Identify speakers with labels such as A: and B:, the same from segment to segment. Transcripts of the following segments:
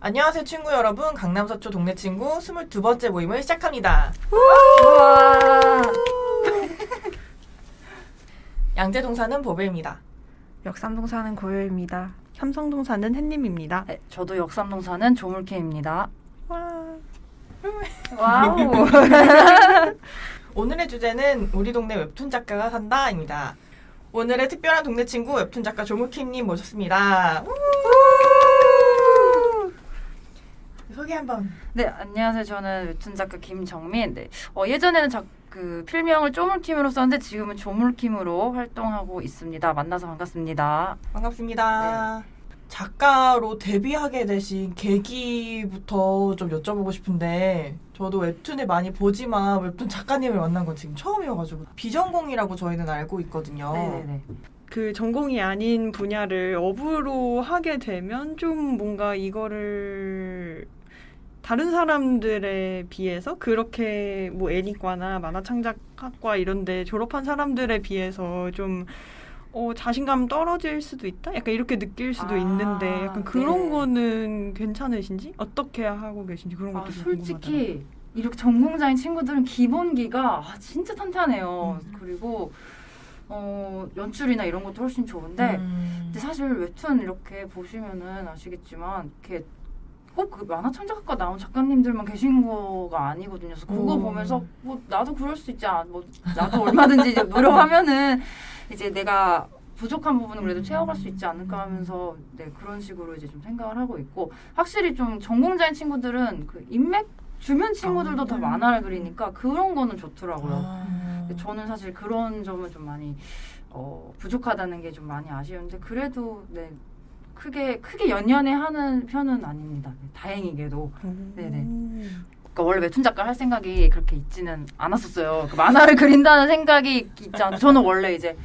A: 안녕하세요 친구 여러분. 강남서초 동네 친구 22번째 모임을 시작합니다. 양재동사는 보배입니다.
B: 역삼동사는 고요입니다. 삼성동사는 햇님입니다.
C: 네, 저도 역삼동사는 조물케입니다.
B: 와.
C: 와우.
A: 오늘의 주제는 우리 동네 웹툰 작가가 산다입니다. 오늘의 특별한 동네 친구 웹툰 작가 조물킴님 모셨습니다. 소개 한번.
C: 네, 안녕하세요. 저는 웹툰 작가 김정민. 네, 예전에는 필명을 쪼물킴으로 썼는데 지금은 조물킴으로 활동하고 있습니다. 만나서 반갑습니다.
A: 반갑습니다.
C: 네.
A: 작가로 데뷔하게 되신 계기부터 좀 여쭤보고 싶은데, 저도 웹툰을 많이 보지만 웹툰 작가님을 만난 건 지금 처음이어가지고 비전공이라고 저희는 알고 있거든요.
C: 네네네.
B: 그 전공이 아닌 분야를 업으로 하게 되면 좀 뭔가 이거를 다른 사람들에 비해서 그렇게 뭐 애니과나 만화창작학과 이런데 졸업한 사람들에 비해서 좀 자신감 떨어질 수도 있다? 약간 이렇게 느낄 수도 있는데 약간 그런
C: 네.
B: 거는 괜찮으신지? 어떻게 하고 계신지 그런 것도 좀
C: 솔직히 이렇게 전공자인 친구들은 기본기가 진짜 탄탄해요. 그리고 연출이나 이런 것도 훨씬 좋은데 근데 사실 웹툰 이렇게 보시면은 아시겠지만 이렇게 꼭 그 만화창작학과 나온 작가님들만 계신 거가 아니거든요. 그래서 그거 보면서 뭐 나도 그럴 수 있지 뭐 나도 얼마든지 이제 노력하면은 이제 내가 부족한 부분은 그래도 채워갈 수 있지 않을까 하면서 네, 그런 식으로 이제 좀 생각을 하고 있고 확실히 좀 전공자인 친구들은 그 인맥 주변 친구들도 다 만화를 그리니까 그런 거는 좋더라고요. 근데 저는 사실 그런 점은 좀 많이 부족하다는 게 좀 많이 아쉬운데 그래도 네. 크게 연연해 하는 편은 아닙니다. 네, 다행히게도. 네네. 그러니까 원래 웹툰 작가 할 생각이 그렇게 있지는 않았었어요. 그 만화를 그린다는 생각이 있지 않아요. 저는 원래 이제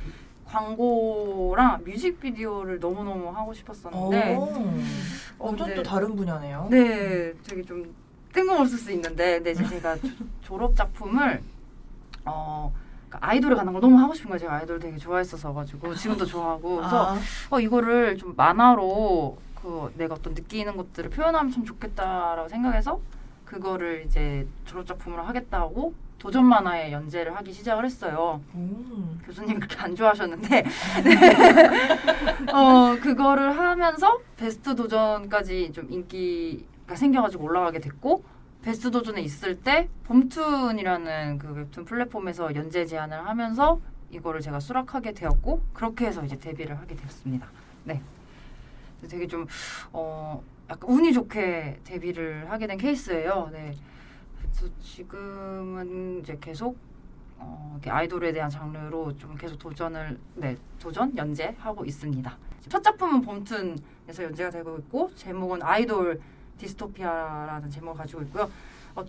C: 광고랑 뮤직비디오를 너무너무 하고 싶었었는데
A: 완전 또 다른 분야네요.
C: 네, 되게 좀 뜬금없을 수 있는데 근데 이제 제가 졸업 작품을 아이돌에 관한 걸 너무 하고 싶은 거예요. 제가 아이돌 되게 좋아했어서 가지고 지금도 좋아하고 그래서 이거를 좀 만화로 내가 어떤 느끼는 것들을 표현하면 참 좋겠다라고 생각해서 그거를 이제 졸업 작품으로 하겠다고 도전 만화에 연재를 하기 시작을 했어요. 교수님 그렇게 안 좋아하셨는데 그거를 하면서 베스트 도전까지 좀 인기가 생겨가지고 올라가게 됐고 베스트 도전에 있을 때 봄툰이라는 그 웹툰 플랫폼에서 연재 제안을 하면서 이거를 제가 수락하게 되었고 그렇게 해서 이제 데뷔를 하게 되었습니다. 네. 되게 좀 약간 운이 좋게 데뷔를 하게 된 케이스예요. 네. 그래서 지금은 이제 계속 이렇게 아이돌에 대한 장르로 좀 계속 도전 연재하고 있습니다. 첫 작품은 봄툰에서 연재가 되고 있고 제목은 아이돌 디스토피아라는 제목을 가지고 있고요.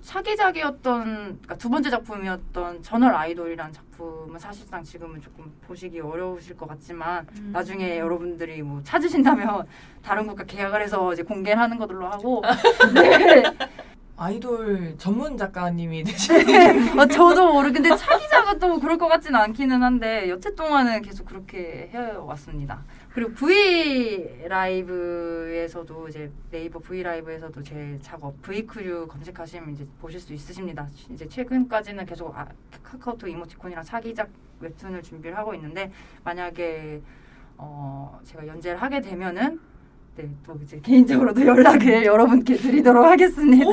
C: 차기작이었던 그러니까 두 번째 작품이었던 저널 아이돌이라는 작품은 사실상 지금은 조금 보시기 어려우실 것 같지만 나중에 여러분들이 뭐 찾으신다면 다른 국가 계약을 해서 이제 공개를 하는 것들로 하고 네.
A: 아이돌 전문 작가님이 되시는
C: 저도 모르겠는데 차기작은 또 그럴 것 같지는 않기는 한데 여태 동안은 계속 그렇게 해왔습니다. 그리고 브이라이브에서도 이제 네이버 브이라이브에서도 제 작업 브이크류 검색하시면 이제 보실 수 있으십니다. 이제 최근까지는 계속 카카오톡 이모티콘이랑 차기작 웹툰을 준비를 하고 있는데 만약에 제가 연재를 하게 되면은 네, 또 이제 개인적으로도 연락을 여러분께 드리도록 하겠습니다.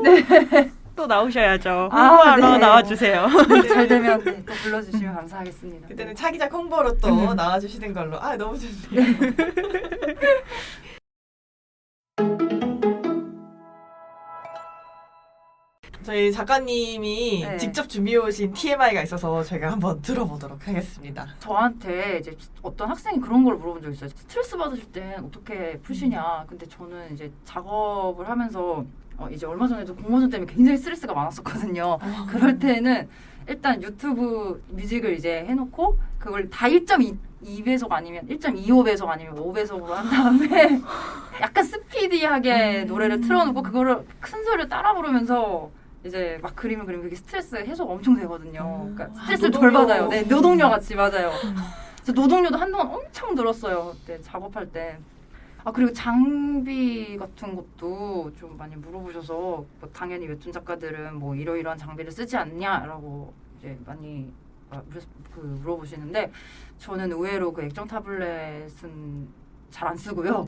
C: 네.
B: 또 나오셔야죠. 홍보하러
C: 네.
B: 나와주세요.
C: 네, 잘 되면 네, 또 불러주시면 감사하겠습니다.
A: 그때는 차기작 홍보로 또 나와주시는 걸로. 너무 좋네요. 저희 작가님이
C: 네.
A: 직접 준비해오신 TMI가 있어서 제가 한번 들어보도록 하겠습니다.
C: 저한테 이제 어떤 학생이 그런 걸 물어본 적 있어요. 스트레스 받으실 땐 어떻게 푸시냐. 근데 저는 이제 작업을 하면서 이제 얼마 전에도 공모전 때문에 굉장히 스트레스가 많았었거든요. 그럴 때는 일단 유튜브 뮤직을 이제 해놓고 그걸 다 1.2배속 아니면 1.25배속 아니면 5배속으로 한 다음에 약간 스피디하게 노래를 틀어놓고 그거를 큰 소리로 따라 부르면서 이제 막 그리면 그게 스트레스 해소가 엄청 되거든요. 그러니까 스트레스를 덜 받아요. 네, 노동요 같이 맞아요. 그래서 노동요도 한동안 엄청 들었어요. 그때 작업할 때. 그리고 장비 같은 것도 좀 많이 물어보셔서 뭐 당연히 웹툰 작가들은 뭐 이러이러한 장비를 쓰지 않냐라고 이제 많이 물어보시는데 저는 의외로 그 액정 타블렛은 잘 안 쓰고요.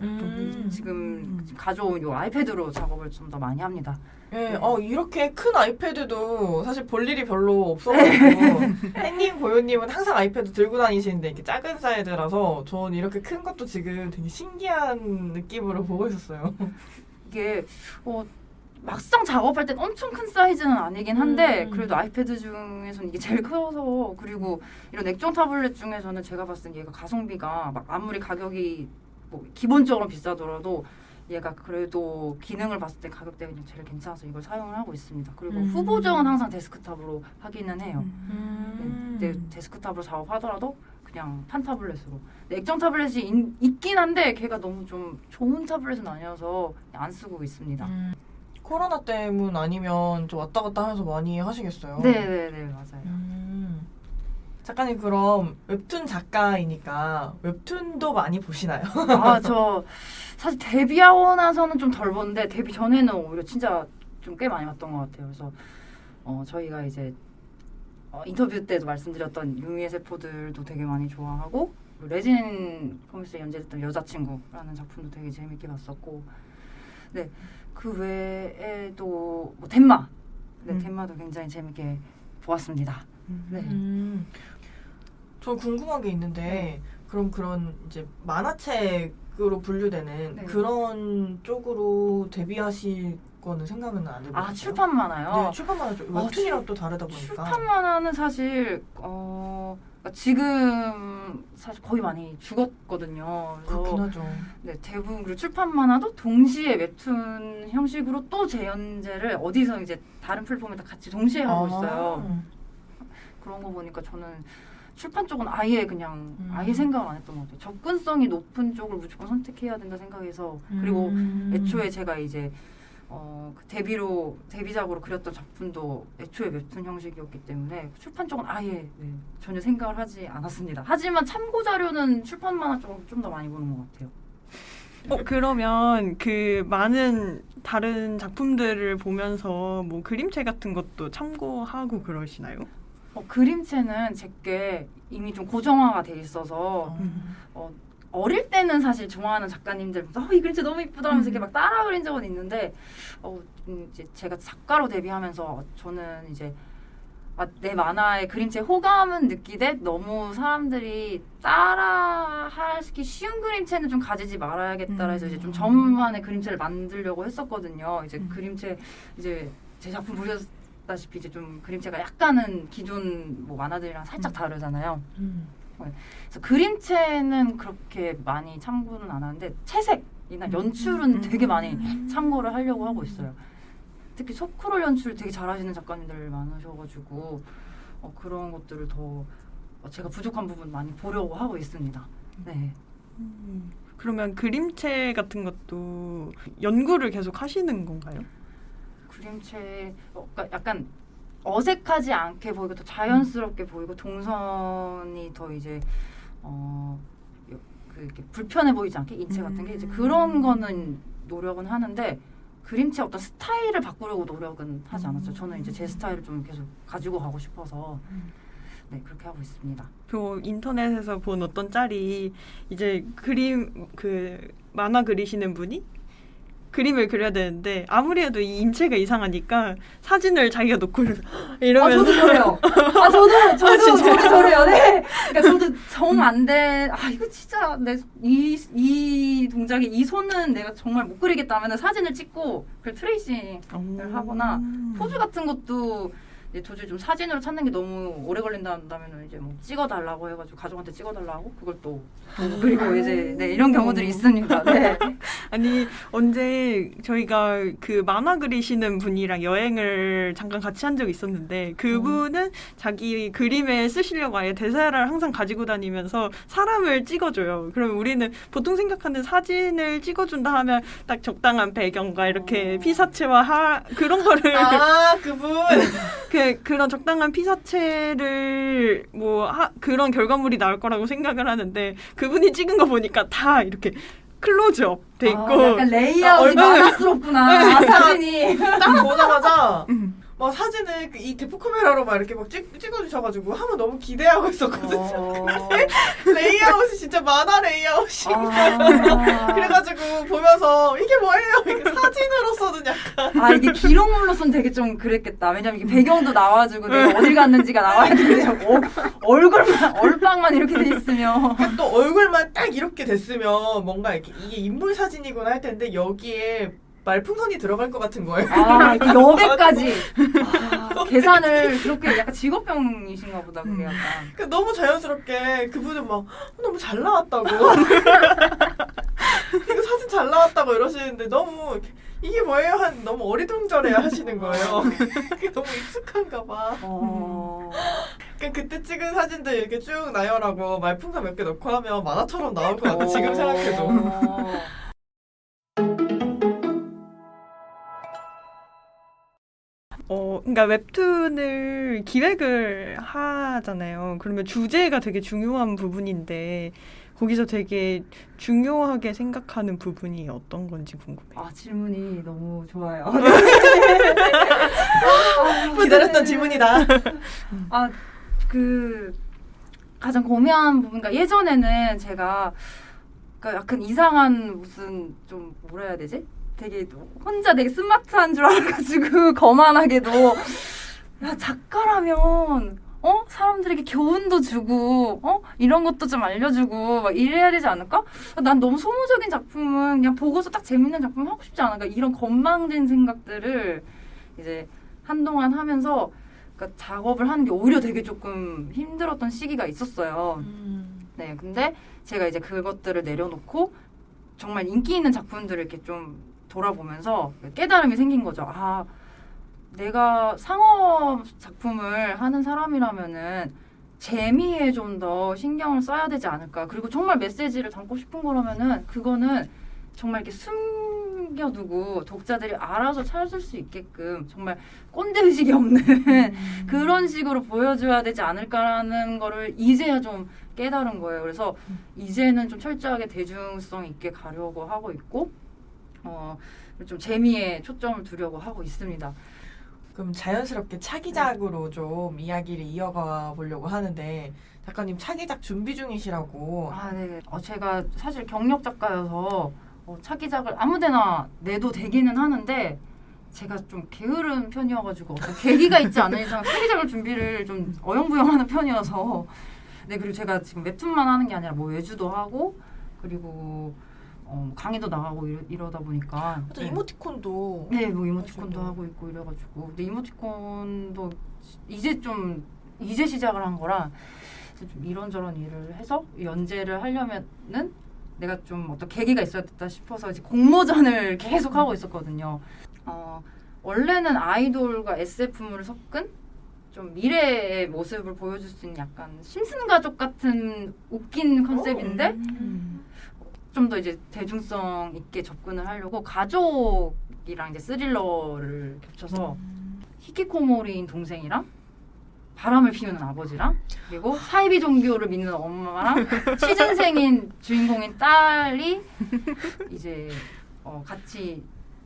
C: 지금 가져온 요 아이패드로 작업을 좀 더 많이 합니다.
A: 네, 이렇게 큰 아이패드도 사실 볼 일이 별로 없어가지고 햇님, 고요님은 항상 아이패드 들고 다니시는데 이렇게 작은 사이즈라서 전 이렇게 큰 것도 지금 되게 신기한 느낌으로 보고 있었어요.
C: 이게 막상 작업할 땐 엄청 큰 사이즈는 아니긴 한데 그래도 아이패드 중에서는 이게 제일 커서 그리고 이런 액정 타블렛 중에서는 제가 봤을 땐 얘가 가성비가 막 아무리 가격이 뭐 기본적으로 비싸더라도 얘가 그래도 기능을 봤을 때 가격대가 그냥 제일 괜찮아서 이걸 사용을 하고 있습니다. 그리고 후보정은 항상 데스크탑으로 하기는 해요. 네, 데스크탑으로 작업하더라도 그냥 판 타블렛으로. 액정 타블렛이 있긴 한데 걔가 너무 좀 좋은 타블렛은 아니어서 안 쓰고 있습니다.
A: 코로나 때문 아니면 좀 왔다 갔다 하면서 많이 하시겠어요?
C: 네네네 맞아요.
A: 작가님 그럼 웹툰 작가이니까 웹툰도 많이 보시나요?
C: 저 사실 데뷔하고 나서는 좀 덜 봤는데 데뷔 전에는 오히려 진짜 좀 꽤 많이 봤던 것 같아요. 그래서 저희가 이제 인터뷰 때도 말씀드렸던 유미의 세포들도 되게 많이 좋아하고 레진 코믹스에 연재됐던 여자친구라는 작품도 되게 재밌게 봤었고 네, 그 외에도 뭐 덴마 덴마도 굉장히 재밌게 보았습니다. 네.
A: 저 궁금한 게 있는데 그럼 그런 이제 만화책으로 분류되는 그런 쪽으로 데뷔하실 거는 생각은 안 해보셨어요?
C: 출판 만화요?
A: 네, 출판 만화 쪽. 웹툰이랑 또 다르다 보니까.
C: 출판 만화는 사실 지금 사실 거의 많이 죽었거든요.
A: 그렇긴 하죠.
C: 네, 대부분 그리고 출판 만화도 동시에 웹툰 형식으로 또 재연재를 어디서 이제 다른 플랫폼에다 같이 동시에 하고 있어요. 그런 거 보니까 저는 출판 쪽은 아예 그냥 아예 생각을 안 했던 것 같아요. 접근성이 높은 쪽을 무조건 선택해야 된다 생각해서 그리고 애초에 제가 이제 그 데뷔작으로 그렸던 작품도 애초에 웹툰 형식이었기 때문에 출판 쪽은 아예 전혀 생각을 하지 않았습니다. 하지만 참고 자료는 출판 만화 쪽은 좀 더 많이 보는 것 같아요.
B: 그러면 그 많은 다른 작품들을 보면서 뭐 그림체 같은 것도 참고하고 그러시나요?
C: 그림체는 제게 이미 좀 고정화가 돼 있어서 어릴 때는 사실 좋아하는 작가님들 이 그림체 너무 이쁘다 하면서 이렇게 막 따라 그린 적은 있는데 이제 제가 작가로 데뷔하면서 저는 이제 내 만화의 그림체 호감은 느끼되 너무 사람들이 따라하기 쉬운 그림체는 좀 가지지 말아야겠다 해서 이제 좀 저만의 그림체를 만들려고 했었거든요. 이제 그림체 이제 제 작품 보셨다시피 이제 좀 그림체가 약간은 기존 뭐 만화들이랑 살짝 다르잖아요. 그래서 그림체는 그렇게 많이 참고는 안 하는데 채색이나 연출은 되게 많이 참고를 하려고 하고 있어요. 특히 소크롤 연출 되게 잘하시는 작가님들 많으셔가지고 그런 것들을 더 제가 부족한 부분 많이 보려고 하고 있습니다. 네.
B: 그러면 그림체 같은 것도 연구를 계속 하시는 건가요?
C: 그림체 약간 어색하지 않게 보이고 더 자연스럽게 보이고 동선이 더 이제 이렇게 불편해 보이지 않게 인체 같은 게 이제 그런 거는 노력은 하는데 그림체 어떤 스타일을 바꾸려고 노력은 하지 않았죠. 저는 이제 제 스타일을 좀 계속 가지고 가고 싶어서 네 그렇게 하고 있습니다.
B: 그 인터넷에서 본 어떤 짤이 이제 만화 그리시는 분이 그림을 그려야 되는데 아무리 해도 이 임체가 이상하니까 사진을 자기가 놓고 이러면서
C: 저도 그래요. 저도 그래요. 네. 그러니까 저도 정 안 돼. 이거 진짜 이 동작이 이 손은 내가 정말 못 그리겠다 하면 사진을 찍고 그 트레이싱을 하거나 포즈 같은 것도 도저히 좀 사진으로 찾는 게 너무 오래 걸린다면 이제 뭐 찍어달라고 해가지고 가족한테 찍어달라고 그걸 또 그리고 이제 이런 경우들이 있습니다. 네.
B: 아니 언제 저희가 그 만화 그리시는 분이랑 여행을 잠깐 같이 한 적이 있었는데 그분은 자기 그림에 쓰시려고 아예 대사를 항상 가지고 다니면서 사람을 찍어줘요. 그러면 우리는 보통 생각하는 사진을 찍어준다 하면 딱 적당한 배경과 이렇게 피사체와 그런 거를
A: 그분
B: 그런 적당한 피사체를 그런 결과물이 나올 거라고 생각을 하는데 그분이 찍은 거 보니까 다 이렇게 클로즈업 돼 있고
C: 약간 레이아웃이
B: 얼마나-
C: 만화스럽구나. 사진이.
A: 딱 보자마자
B: 음.
A: 막 사진을 이 대포 카메라로 막 이렇게 막 찍어주셔가지고 하면 너무 기대하고 있었거든요. 레이아웃이 진짜 만화 레이아웃이. 그래가지고 보면서 이게 뭐예요? 이게 사진으로서는 약간
C: 이게 기록물로서는 되게 좀 그랬겠다. 왜냐면 이게 배경도 나와주고 내가 어딜 갔는지가 나와야 되고 얼굴만 얼빵만 이렇게 돼 있으면
A: 또 얼굴만 딱 이렇게 됐으면 뭔가 이렇게 이게 인물 사진이구나 할 텐데 여기에 말풍선이 들어갈 것 같은 거예요.
C: 이게 여배까지 계산을 그렇게 약간 직업병이신가 보다. 그게 약간.
A: 그러니까 너무 자연스럽게 그분은 막 너무 잘 나왔다고 이거 사진 잘 나왔다고 이러시는데 너무 이렇게 이게 뭐예요? 너무 어리둥절해 하시는 거예요. 그게 너무 익숙한가 봐. 그러니까 그때 찍은 사진들 이렇게 쭉 나열하고 말풍선 몇 개 넣고 하면 만화처럼 나올 것 같아. 지금 생각해도.
B: 그러니까 웹툰을 기획을 하잖아요. 그러면 주제가 되게 중요한 부분인데 거기서 되게 중요하게 생각하는 부분이 어떤 건지 궁금해요.
C: 질문이 너무 좋아요.
A: 기다렸던 질문이다.
C: 가장 고민한 부분, 그러니까 예전에는 제가 그러니까 약간 이상한 무슨 좀 뭐라 해야 되지? 되게 혼자 되게 스마트한 줄 알아가지고 거만하게도 야 작가라면 사람들에게 교훈도 주고 이런 것도 좀 알려주고 막 이래야 되지 않을까? 난 너무 소모적인 작품은 그냥 보고서 딱 재밌는 작품 하고 싶지 않을까? 이런 건망진 생각들을 이제 한동안 하면서 그러니까 작업을 하는 게 오히려 되게 조금 힘들었던 시기가 있었어요. 네, 근데 제가 이제 그것들을 내려놓고 정말 인기 있는 작품들을 이렇게 좀 돌아보면서 깨달음이 생긴 거죠. 내가 상업 작품을 하는 사람이라면은 재미에 좀 더 신경을 써야 되지 않을까. 그리고 정말 메시지를 담고 싶은 거라면은 그거는 정말 이렇게 숨겨두고 독자들이 알아서 찾을 수 있게끔 정말 꼰대 의식이 없는 그런 식으로 보여줘야 되지 않을까라는 거를 이제야 좀 깨달은 거예요. 그래서 이제는 좀 철저하게 대중성 있게 가려고 하고 있고 좀 재미에 초점을 두려고 하고 있습니다.
A: 그럼 자연스럽게 차기작으로 좀 이야기를 이어가 보려고 하는데 작가님 차기작 준비 중이시라고.
C: 네. 제가 사실 경력 작가여서 차기작을 아무데나 내도 되기는 하는데 제가 좀 게으른 편이어가지고 어떤 계기가 있지 않은 이상 차기작을 준비를 좀 어영부영하는 편이어서 네. 그리고 제가 지금 웹툰만 하는 게 아니라 뭐 외주도 하고 그리고 강의도 나가고 이러다 보니까
A: 또 이모티콘도
C: 네, 뭐 이모티콘도 하고 있고 이래가지고 근데 이모티콘도 이제 시작을 한 거라 좀 이런저런 일을 해서 연재를 하려면은 내가 좀 어떤 계기가 있어야겠다 싶어서 이제 공모전을 계속 하고 있었거든요. 원래는 아이돌과 SF물을 섞은 좀 미래의 모습을 보여줄 수 있는 약간 심슨가족 같은 웃긴 컨셉인데 좀 더 이제 대중성 있게 접근을 하려고 가족이랑 이제 스릴러를 겹쳐서 히키코모리인 동생이랑 바람을 피우는 아버지랑 그리고 사이비 종교를 믿는 엄마랑 취준생인 주인공인 딸이 이제 같이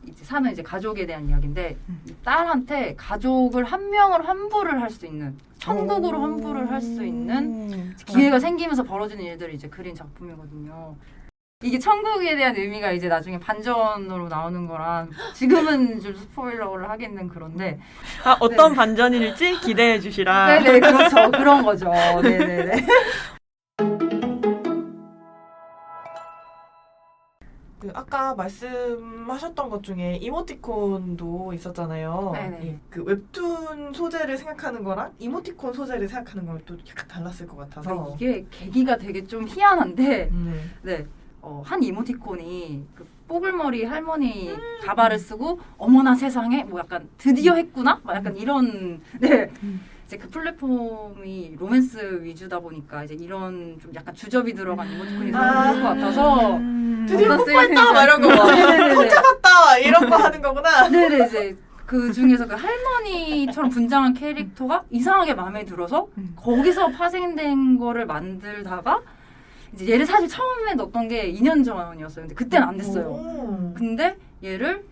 C: 이제 사는 이제 가족에 대한 이야기인데 이 딸한테 가족을 한 명을 환부를 할 수 있는 천국으로 환부를 할 수 있는 기회가 생기면서 벌어지는 일들을 이제 그린 작품이거든요. 이게 천국에 대한 의미가 이제 나중에 반전으로 나오는 거란 지금은 좀 스포일러를 하겠는 그런데
B: 어떤 반전일지 기대해 주시라.
C: 네네 그렇죠. 그런 거죠. 네네네.
A: 아까 말씀하셨던 것 중에 이모티콘도 있었잖아요.
C: 네네.
A: 그 웹툰 소재를 생각하는 거랑 이모티콘 소재를 생각하는 건 또 약간 달랐을 것 같아서.
C: 이게 계기가 되게 좀 희한한데 네. 한 이모티콘이 그 뽀글머리 할머니 가발을 쓰고 어머나 세상에 뭐 약간 드디어 했구나? 막 약간 이런 네. 이제 그 플랫폼이 로맨스 위주다 보니까 이제 이런 좀 약간 주접이 들어간 이모티콘이 더 좋을 것 같아서
A: 드디어 뽀뽀했다 막 이런 거 혼자 갔다 이런 거 하는 거구나.
C: 네네 이제 그 중에서 그 할머니처럼 분장한 캐릭터가 이상하게 마음에 들어서 거기서 파생된 거를 만들다가 이제 얘를 사실 처음에 넣었던 게 2년 전이었어요. 근데 그때는 안 됐어요.
A: 오.
C: 근데 얘를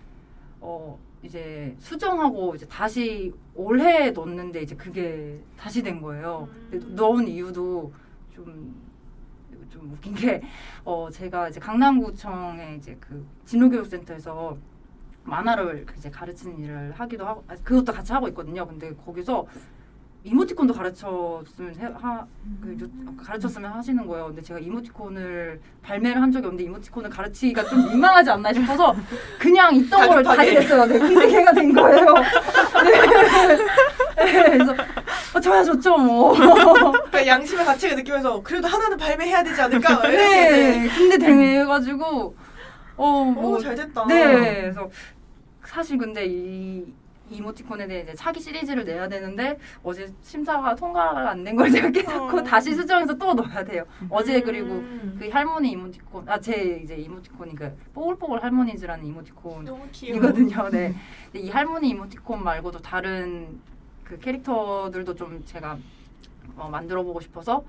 C: 이제 수정하고 이제 다시 올해 넣었는데 이제 그게 다시 된 거예요. 근데 넣은 이유도 좀 웃긴 게 제가 이제 강남구청에 이제 그 진로교육센터에서 만화를 이제 가르치는 일을 하기도 하고 그것도 같이 하고 있거든요. 근데 거기서 이모티콘도 가르쳤으면 하시는 거예요. 근데 제가 이모티콘을 발매를 한 적이 없는데 이모티콘을 가르치기가 좀 민망하지 않나 싶어서 그냥 있던 걸 다시 냈어요. 네, 근데 걔가 된 거예요. 네, 그래서 저야 좋죠 뭐.
A: 그러니까 양심의 가책을 느끼면서 그래도 하나는 발매해야 되지 않을까?
C: 네, 근데 돼가지고
A: 오, 잘 됐다.
C: 네, 그래서 사실 근데 이 이모티콘에 대해 이제 차기 시리즈를 내야 되는데 어제 심사가 통과가 안 된 걸 제가 깨닫고 다시 수정해서 또 넣어야 돼요. 어제 그리고 그 할머니 이모티콘 제 이제 이모티콘이 그 뽀글뽀글 할머니즈라는
A: 너무 귀여워.
C: 이모티콘이거든요. 네. 근데 이 할머니 이모티콘 말고도 다른 그 캐릭터들도 좀 제가 만들어 보고 싶어서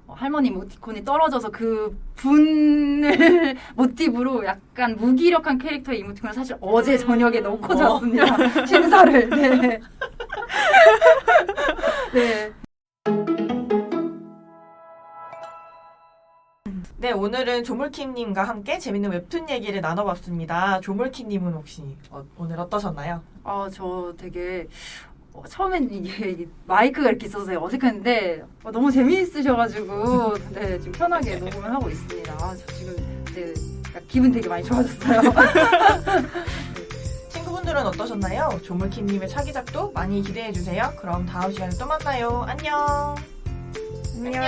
C: 할머니 이모티콘이 떨어져서 그 분을 모티브로 약간 무기력한 캐릭터의 이모티콘을 사실 어제 저녁에 넣고 잤습니다. 심사를. 네. 네.
A: 네, 오늘은 조물킴님과 함께 재밌는 웹툰 얘기를 나눠봤습니다. 조물킴님은 혹시 오늘 어떠셨나요?
C: 저 되게 처음엔 이게 마이크가 이렇게 있어서 되게 어색했는데 너무 재미있으셔가지고 네, 지금 편하게 녹음을 하고 있습니다. 저 지금 기분 되게 많이 좋아졌어요.
A: 친구분들은 어떠셨나요? 조물킴님의 차기작도 많이 기대해주세요. 그럼 다음 시간에 또 만나요. 안녕!
C: 안녕.